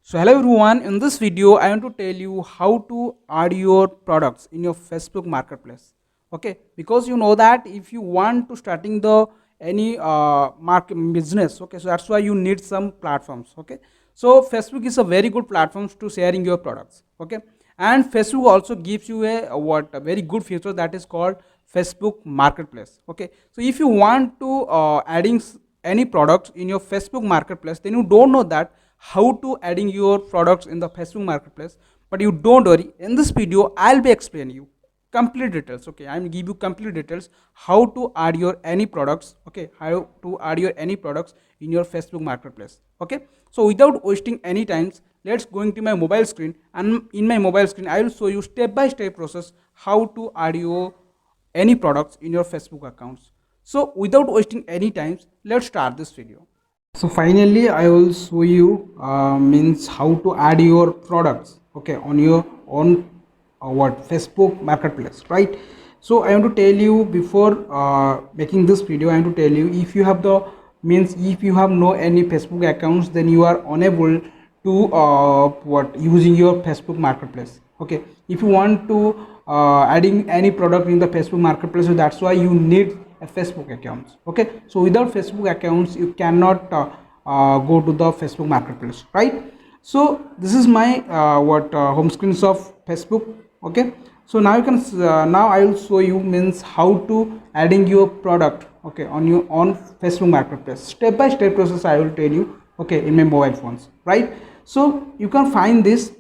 So hello everyone, in this video I want to tell you how to add your products in your Facebook marketplace. Okay, because you know that if you want to starting the any market business, okay, so that's why you need some platforms. Okay, so Facebook is a very good platform to sharing your products. Okay, and Facebook also gives you a very good feature that is called Facebook marketplace. Okay, so if you want to adding any products in your Facebook marketplace, then you don't know that how to adding your products in the Facebook marketplace. But you don't worry, in this video I'll be explaining you complete details. Okay, I'm give you complete details how to add your any products. Okay, how to add your any products in your Facebook marketplace. Okay, so without wasting any times, let's go into my mobile screen, and in my mobile screen I will show you step by step process how to add your any products in your Facebook accounts. So without wasting any time, let's start this video. So finally I will show you means how to add your products, okay, on your own what Facebook marketplace, right? So I want to tell you before making this video, I want to tell you, if you have the means if you have no any Facebook accounts, then you are unable to what using your Facebook marketplace. Okay, if you want to adding any product in the Facebook marketplace, so that's why you need a Facebook accounts. Okay, so without Facebook accounts you cannot go to the Facebook marketplace, right? So this is my home screens of Facebook. Okay, so now you can now I will show you means how to adding your product, okay, on your on Facebook marketplace. Step by step process I will tell you, okay, in my mobile phones, right? So you can find this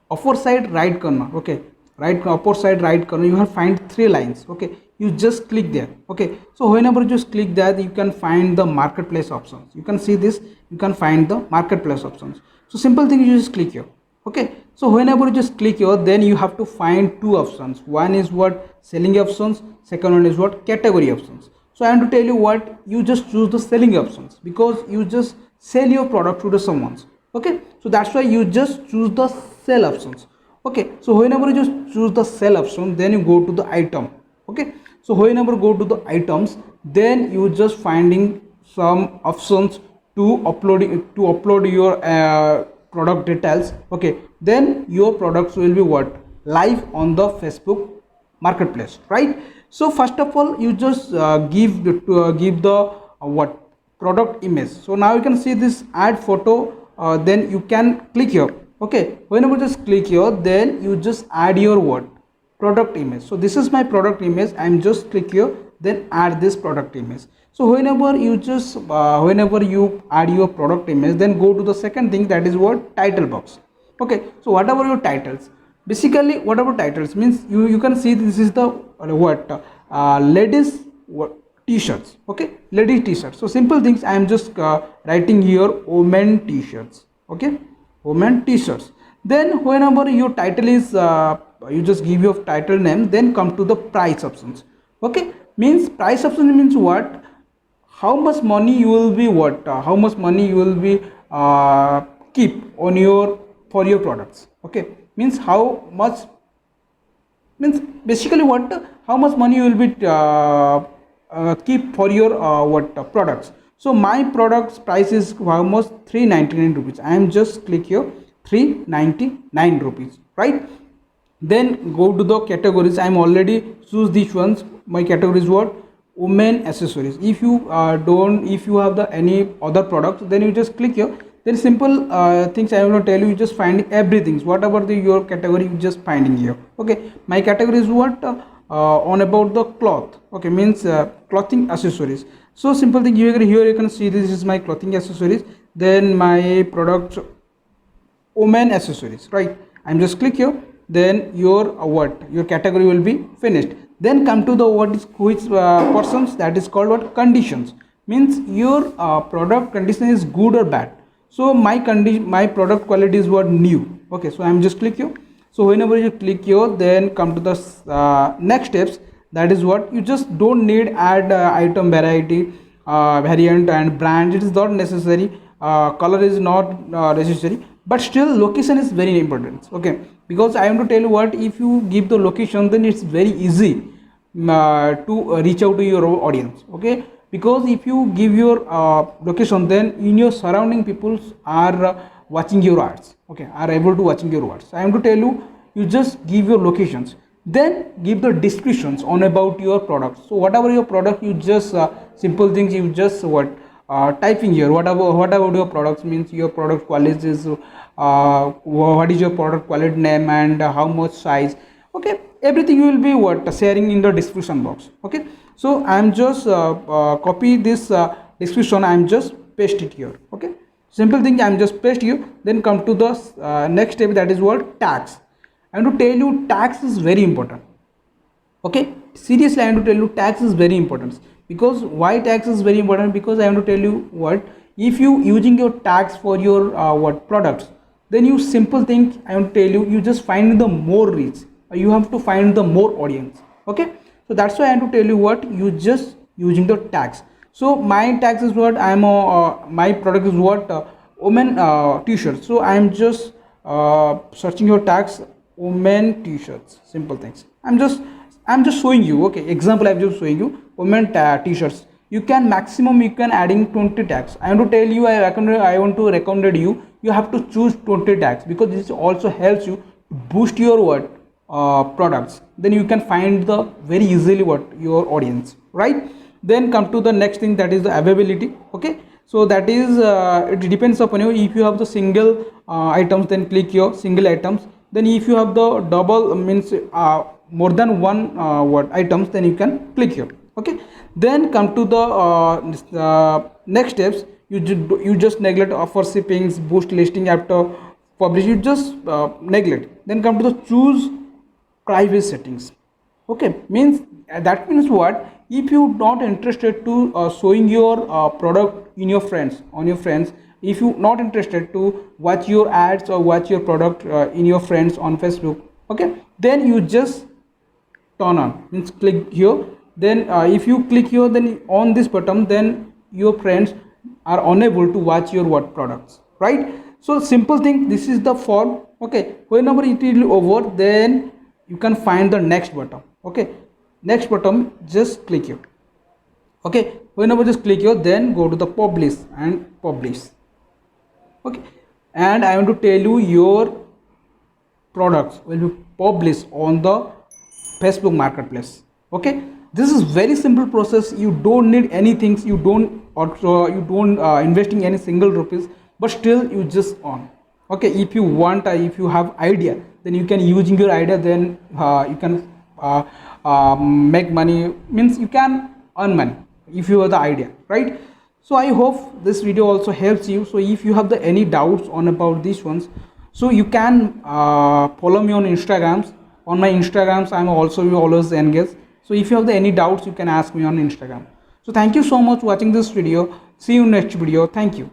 upper side right corner. Okay, right upper side right corner you have find three lines. Okay, you just click there. Okay, so whenever you just click that, you can find the marketplace options. You can see this, you can find the marketplace options. So simple thing, you just click here. Okay, so whenever you just click here, then you have to find two options. One is what selling options, second one is what category options. So I want to tell you what, you just choose the selling options because you just sell your product to the someone's. Okay, so that's why you just choose the sell options. Okay, so whenever you just choose the sell option, then you go to the item. Okay, so whenever go to the items, then you just finding some options to upload your product details. Okay, then your products will be what live on the Facebook marketplace, right? So first of all, you just give the what product image. So now you can see this add photo, then you can click here. Okay, whenever you just click here, then you just add your what product image. So this is my product image. I'm just click here, then add this product image. So whenever you just whenever you add your product image, then go to the second thing, that is what title box. Okay, so whatever your titles, basically whatever titles means, you can see this is the ladies what t-shirts. Okay, ladies t-shirts. So simple things, I am just writing here women t-shirts. Okay, women t-shirts. Then whenever your title is you just give your title name, then come to the price options. Okay, means price option means what, how much money you will be what how much money you will be keep on your for your products. Okay, means how much, means basically what how much money you will be keep for your products. So my products price is almost 399 rupees. I am just click here 399 rupees, right? Then go to the categories. I am already choose these ones. My category is what women accessories. If you don't, if you have the any other products, then you just click here. Then simple things I will tell you, just finding everything whatever the your category, you just finding here. Okay, my category is what on about the cloth. Okay, means clothing accessories. So simple thing, here you can see this is my clothing accessories. Then my product women accessories, right? I'm just click here, then your what your category will be finished. Then come to the what is which persons, that is called what conditions, means your product condition is good or bad. So my condition, my product quality is what new. Okay, so I'm just click here. So whenever you click here, then come to the next steps, that is what you just don't need add item variety, variant and brand. It is not necessary. Color is not necessary, but still location is very important. Okay, because I want to tell you what, if you give the location, then it's very easy to reach out to your audience. Okay, because if you give your location, then in your surrounding peoples are watching your ads, okay, are able to watching your ads. I am to tell you, you just give your locations, then give the descriptions on about your product. So whatever your product, you just simple things, you just typing here what about your products, means your product quality is what is your product quality name and how much size, okay, everything you will be sharing in the description box. Okay, so I am just copy this description, I am just paste it here. Okay, simple thing, I am just paste here. Then come to the next step, that is what tags. I want to tell you, tags is very important. Okay, seriously, I want to tell you, tags is very important. Because why tags is very important? Because I want to tell you what, if you using your tags for your what products, then you simple thing, I want to tell you, you just find the more reach, you have to find the more audience. Okay, so that's why I want to tell you what, you just using the tags. So my tags is what, I am my product is what, women t-shirts. So I am just searching your tags, women t-shirts, simple things. I'm just showing you, okay, example, I'm just showing you women t-shirts. You can maximum, you can adding 20 tags. I want to tell you, I want to recommend you have to choose 20 tags, because this also helps you to boost your what products. Then you can find the very easily what your audience, right? Then come to the next thing, that is the availability. Okay, so that is it depends upon you. If you have the single items, then click here single items. Then if you have the double, means more than one what items, then you can click here. Okay, then come to the next steps. You just neglect offer shippings, boost listing after publish, you just neglect. Then come to the choose privacy settings. Okay, means that means what, if you not interested to showing your product in your friends, on your friends, if you not interested to watch your ads or watch your product in your friends on Facebook, okay, then you just turn on, means click here. Then if you click here, then on this button, then your friends are unable to watch your what products, right? So simple thing, this is the form. Okay, whenever it is over, then you can find the next button. Okay, next button, just click here. Okay, whenever just click here, then go to the publish and publish. Okay, and I want to tell you, your products will be published on the Facebook marketplace. Okay, this is very simple process, you don't need anything, you don't also you don't investing any single rupees, but still you just on. Okay, if you want, if you have idea, then you can using your idea, then you can make money, means you can earn money if you have the idea, right? So I hope this video also helps you. So if you have the any doubts on about these ones, so you can follow me on Instagrams. On my Instagrams, I'm also always engaged. So if you have the any doubts, you can ask me on Instagram. So thank you so much for watching this video. See you next video. Thank you.